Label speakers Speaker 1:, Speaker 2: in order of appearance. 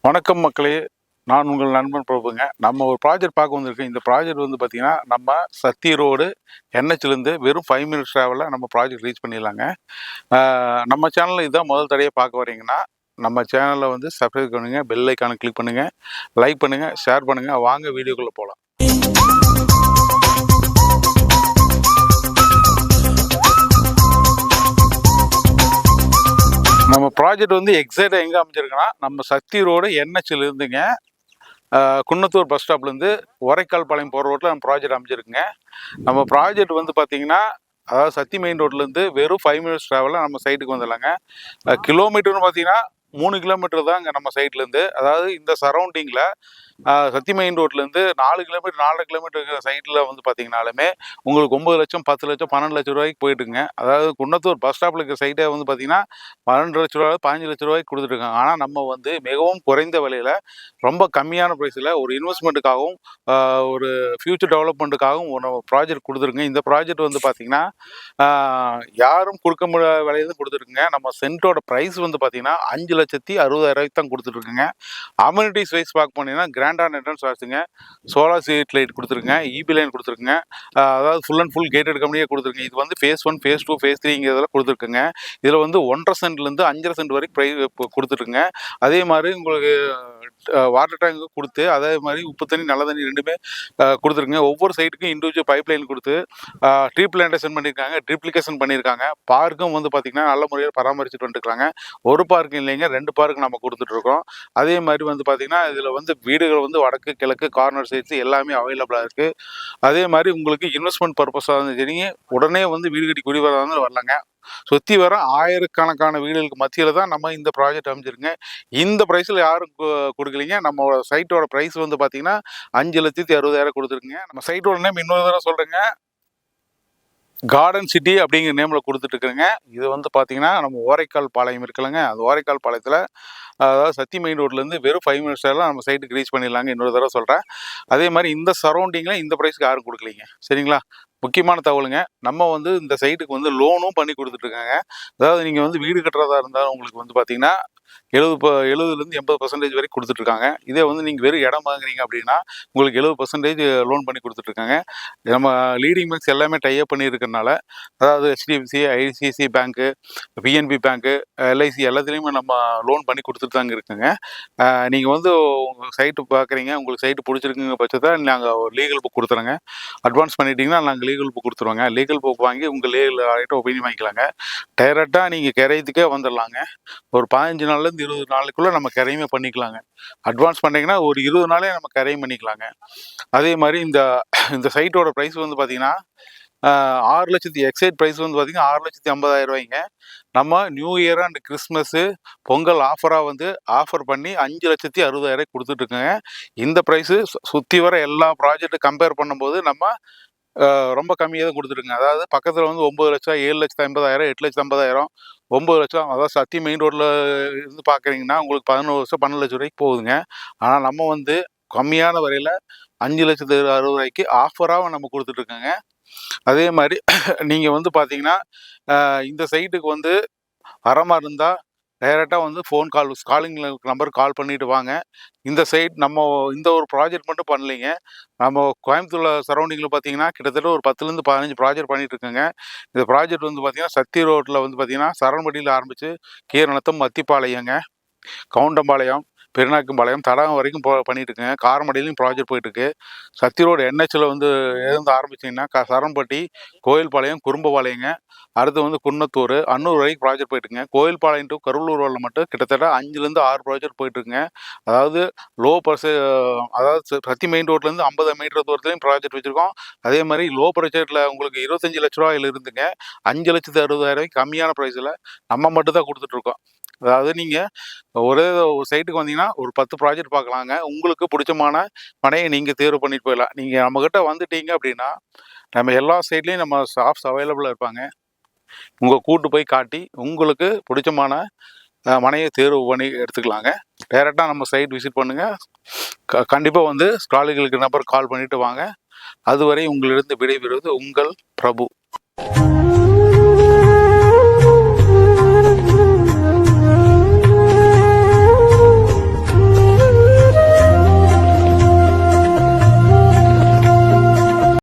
Speaker 1: வணக்கம் மக்களே, நான் உங்கள் நண்பன் பிரபுங்க. நம்ம ஒரு ப்ராஜெக்ட் பார்க்க வந்திருக்கோம். இந்த ப்ராஜெக்ட் பார்த்தீங்கன்னா, நம்ம சத்தி ரோடு NHலேருந்து வெறும் 5 மினிட்ஸ் ட்ராவலில் நம்ம ப்ராஜெக்ட் ரீச் பண்ணிடலாங்க. நம்ம சேனலில் இதுதான் முதல் தடவையாக பார்க்க வரீங்கன்னா, நம்ம சேனலில் சப்ஸ்கிரைப் பண்ணுங்க, பெல் ஐக்கானை கிளிக் பண்ணுங்கள், லைக் பண்ணுங்கள், ஷேர் பண்ணுங்கள். வாங்க வீடியோக்குள்ளே போகலாம். நம்ம ப்ராஜெக்ட் எக்ஸாக்டாக எங்கே அமைஞ்சிருக்குன்னா, நம்ம சத்தி ரோடு NHலேருந்துங்க குன்னத்தூர் பஸ் ஸ்டாப்லேருந்து ஒரைக்கால் பாளையம் போகிற ரோட்டில் நம்ம ப்ராஜெக்ட் அமைஞ்சிருக்குங்க. நம்ம ப்ராஜெக்ட் பார்த்தீங்கன்னா, அதாவது சத்தி மெயின் ரோட்லேருந்து வெறும் 5 மினிட்ஸ் ட்ராவலில் நம்ம சைட்டுக்கு வந்துடலாங்க. கிலோமீட்டர்னு பார்த்தீங்கன்னா 3 கிலோமீட்டர் தான் இங்கே நம்ம சைட்லேருந்து. அதாவது இந்த சரௌண்டிங்கில் சத்தி மெயின் ரோட்லேருந்து 4 கிலோமீட்டர் 4.5 கிலோமீட்டர் இருக்கிற சைட்டில் பார்த்தீங்கனாலுமே உங்களுக்கு 9 லட்சம் 10 லட்சம் 12 லட்ச ரூபாய்க்கு போயிட்டுங்க. அதாவது குன்னத்தூர் பஸ் ஸ்டாப்பில் இருக்கிற சைட்டே பார்த்தீங்கன்னா 12 லட்ச ரூபா 15 லட்ச ரூபாய்க்கு கொடுத்துட்ருக்காங்க. ஆனால் நம்ம மிகவும் குறைந்த விலையில் ரொம்ப கம்மியான ப்ரைஸில் ஒரு இன்வெஸ்ட்மெண்ட்டுக்காகவும் ஒரு ஃப்யூச்சர் டெவலப்மெண்ட்டுக்காகவும் ஒரு ப்ராஜெக்ட் கொடுத்துருங்க. இந்த ப்ராஜெக்ட் பார்த்தீங்கன்னா யாரும் கொடுக்க முடியாத விலையை தான் கொடுத்துருக்குங்க. நம்ம சென்ட்டோட ப்ரைஸ் பார்த்தீங்கன்னா 5,60,000 தான் கொடுத்துட்ருக்குங்க. அம்யூனிட்டிஸ் வைஸ் பார்க்க போனீங்கன்னா கிராண்டான என்ட்ரன்ஸ் ஆச்சுங்க, சோலார் ஸ்ட்ரீட் லைட் கொடுத்துருக்குங்க, இபி லைன் கொடுத்துருக்குங்க. அதாவது ஃபுல் அண்ட் ஃபுல் கேட்டட் கம்பெனியாக கொடுத்துருக்குங்க. இது ஃபேஸ் 1 ஃபேஸ் 2 ஃபேஸ் 3 கொடுத்துருக்குங்க. இதில் 1.5 சென்ட்லேருந்து 5.5 சென்ட் வரைக்கும் ப்ரைஸ் கொடுத்துருக்குங்க. அதே மாதிரி உங்களுக்கு வாட்டர் டேங்கு கொடுத்து, அதே மாதிரி உப்பு தண்ணி நல்ல தண்ணி ரெண்டுமே கொடுத்துருக்குங்க. ஒவ்வொரு சைட்டுக்கும் இண்டிவிஜுவல் பைப் லைன் கொடுத்து ட்ரீ பிளான்டேஷன் பண்ணியிருக்காங்க, ட்ரிப்ளிகேஷன் பண்ணியிருக்காங்க. பார்க்கும் பார்த்தீங்கன்னா நல்ல முறையில் பராமரிச்சுட்டு வந்துருக்காங்க. ஒரு பார்க்கும் இல்லைங்க, 2 பார்க்கு நம்ம கொடுத்துட்ருக்கோம். அதே மாதிரி பார்த்தீங்கன்னா இதில் வீடுகள் வடக்கு கிழக்கு கார்னர் சைட்ஸ் எல்லாமே அவைலபிளாக இருக்குது. அதே மாதிரி உங்களுக்கு இன்வெஸ்ட்மெண்ட் பர்பஸாக இருந்தாலும் சரி, உடனே வீடு கட்டி குடி வரதாலும் வரலாங்க. சுற்றி வர ஆயிரக்கணக்கான வீடுகளுக்கு மத்தியில் தான் நம்ம இந்த ப்ராஜெக்ட் அமைச்சிருங்க. இந்த ப்ரைஸில் யாரும் கொடுக்கலிங்க. நம்மளோட சைட்டோட ப்ரைஸ் பார்த்தீங்கன்னா 5,60,000 கொடுத்துருக்குங்க. நம்ம சைட்டோட நேம் இன்னொரு தடவை சொல்கிறேங்க, கார்டன் சிட்டி அப்படிங்கிற நேமில் கொடுத்துட்ருக்குறேங்க. இது பார்த்தீங்கன்னா நம்ம ஓரைக்கால் பாளையம் இருக்குல்லங்க, அந்த ஓரைக்கால் பாளையத்தில் அதாவது சத்தி மெயின் ரோட்லேருந்து வெறும் 5 மினிட்ஸில் நம்ம சைட்டுக்கு ரீச் பண்ணிடலாங்க. இன்னொரு தடவை சொல்கிறேன். அதே மாதிரி இந்த சரௌண்டிங்கில் இந்த ப்ரைஸ்க்கு யாரும் கொடுக்கலிங்க. சரிங்களா? முக்கியமான தகவலுங்க, நம்ம இந்த சைட்டுக்கு லோனும் பண்ணி கொடுத்துட்ருக்காங்க. அதாவது நீங்கள் வீடு கட்டுறதா இருந்தாலும் உங்களுக்கு பார்த்தீங்கன்னா 70லேருந்து 80% வரைக்கும் கொடுத்துட்ருக்காங்க. இதே நீங்கள் வெறும் இடம் வாங்குறீங்க அப்படின்னா உங்களுக்கு 70% லோன் பண்ணி கொடுத்துட்ருக்காங்க. நம்ம லீடிங் பேங்க்ஸ் எல்லாமே டைப் பண்ணியிருக்கிறனால, அதாவது HDFC, ICICI பேங்க்கு, PNB பேங்க்கு, LIC எல்லாத்துலேயுமே நம்ம லோன் பண்ணி கொடுத்துட்டு தாங்க இருக்குங்க. நீங்கள் உங்கள் சைட்டு பார்க்குறீங்க, உங்களுக்கு சைட்டு பிடிச்சிருக்குங்க பட்சத்தில் நாங்கள் ஒரு லீகல் புக் கொடுத்துறோங்க. அட்வான்ஸ் பண்ணிட்டீங்கன்னா நாங்கள் லீகல் புக் கொடுத்துருவோங்க. லீகல் புக் வாங்கி உங்கள் லீகல் ஆகிட்ட ஒப்பீனியன் வாங்கிக்கலாங்க. டைரெக்டாக நீங்கள் கிரையத்துக்கே வந்துடலாங்க. ஒரு 15 நாள்லேருந்து 20 நாளுக்குள்ளே நம்ம கிரையமே பண்ணிக்கலாங்க. அட்வான்ஸ் பண்ணிங்கன்னா ஒரு 20 நாளே நம்ம கிரையம் பண்ணிக்கலாங்க. அதே மாதிரி இந்த சைட்டோட ப்ரைஸ் பார்த்தீங்கன்னா 6 லட்சத்தி எக்ஸைட் ப்ரைஸ் பார்த்தீங்கன்னா 6,50,000 நம்ம new year and Christmas Pongal ஆஃபராக ஆஃபர் பண்ணி 5,60,000 கொடுத்துட்ருக்குங்க. இந்த ப்ரைஸு சுற்றி வர எல்லா ப்ராஜெக்ட்டு கம்பேர் பண்ணும்போது நம்ம ரொம்ப கம்மியாக தான் கொடுத்துருக்குங்க. அதாவது பக்கத்தில் 9 லட்சம், 7,50,000, 8,50,000, 9 லட்சம், அதாவது சத்தி மெயின் ரோட்டில் இருந்து பார்க்குறீங்கன்னா உங்களுக்கு 11 வருஷம் 12 லட்சம் ரூபாய்க்கு போகுதுங்க. ஆனால் நம்ம கம்மியான வரையில் 5,60,000 ஆஃபராக நம்ம கொடுத்துட்ருக்கோங்க. அதே மாதிரி நீங்கள் பார்த்தீங்கன்னா இந்த சைட்டுக்கு வர மாதிரி இருந்தால் டைரெக்டாக ஃபோன் காலிங் நம்பருக்கு கால் பண்ணிவிட்டு வாங்க. இந்த சைட் நம்ம இந்த ஒரு ப்ராஜெக்ட் மட்டும் பண்ணலைங்க. நம்ம கோயம்புத்தூர் சரௌண்டிங்கில் பார்த்தீங்கன்னா கிட்டத்தட்ட ஒரு 10லேருந்து 15 ப்ராஜெக்ட் பண்ணிகிட்ருக்கோங்க. இந்த ப்ராஜெக்ட் பார்த்தீங்கன்னா சத்தி ரோட்டில் பார்த்தீங்கன்னா சரவணப்பட்டியில் ஆரம்பித்து கீரநத்தம், மத்திப்பாளையங்க, கவுண்டம்பாளையம், பெருநாயக்கம்பாளையம், தடாகம் வரைக்கும் பண்ணிகிட்டு இருக்குங்க. காரமடையிலையும் ப்ராஜெக்ட் போயிட்டுருக்கு. சத்தி ரோடு NHல இருந்து ஆரம்பிச்சிங்கன்னா சரவணப்பட்டி, கோயில்பாளையம், குறும்பபாளையங்க, அடுத்து குன்னத்தூர், அன்னூர் வரைக்கும் ப்ராஜெக்ட் போயிட்டுருங்க. கோயில்பாளையம் டு கருவலூர் வரல மட்டும் கிட்டத்தட்ட 5லேருந்து 6 ப்ராஜெக்ட் போயிட்டுருக்குங்க. அதாவது அதாவது சத்தி மெயின் ரோட்லேருந்து 50 மீட்டர் தூரத்துலையும் ப்ராஜெக்ட் வச்சுருக்கோம். அதே மாதிரி லோ பட்ஜெட்டில் உங்களுக்கு 25 லட்ச ரூபாயில் இருந்துங்க 5,60,000 கம்மியான ப்ரைஸில் நம்ம மட்டும் தான் கொடுத்துட்ருக்கோம். அதாவது நீங்கள் ஒரே ஒரு சைட்டுக்கு வந்தீங்கன்னா ஒரு 10 ப்ராஜெக்ட் பார்க்கலாங்க. உங்களுக்கு பிடிச்சமான மனையை நீங்கள் தேர்வு பண்ணிட்டு போயிடலாம். நீங்கள் நம்மக்கிட்ட வந்துட்டீங்க அப்படின்னா நம்ம எல்லா சைட்லேயும் நம்ம ஸ்டாஃப்ஸ் அவைலபிளாக இருப்பாங்க. கூட்டு போய் காட்டி உங்களுக்கு பிடிச்சமான மனையை தேர்வு பண்ணி எடுத்துக்கலாங்க. டைரெக்டாக நம்ம சைட் விசிட் பண்ணுங்கள். கண்டிப்பாக ஸ்காலர்களுக்கு நம்பர் கால் பண்ணிவிட்டு வாங்க. அதுவரை உங்களிடம் விடைபெறுவது உங்கள் பிரபு.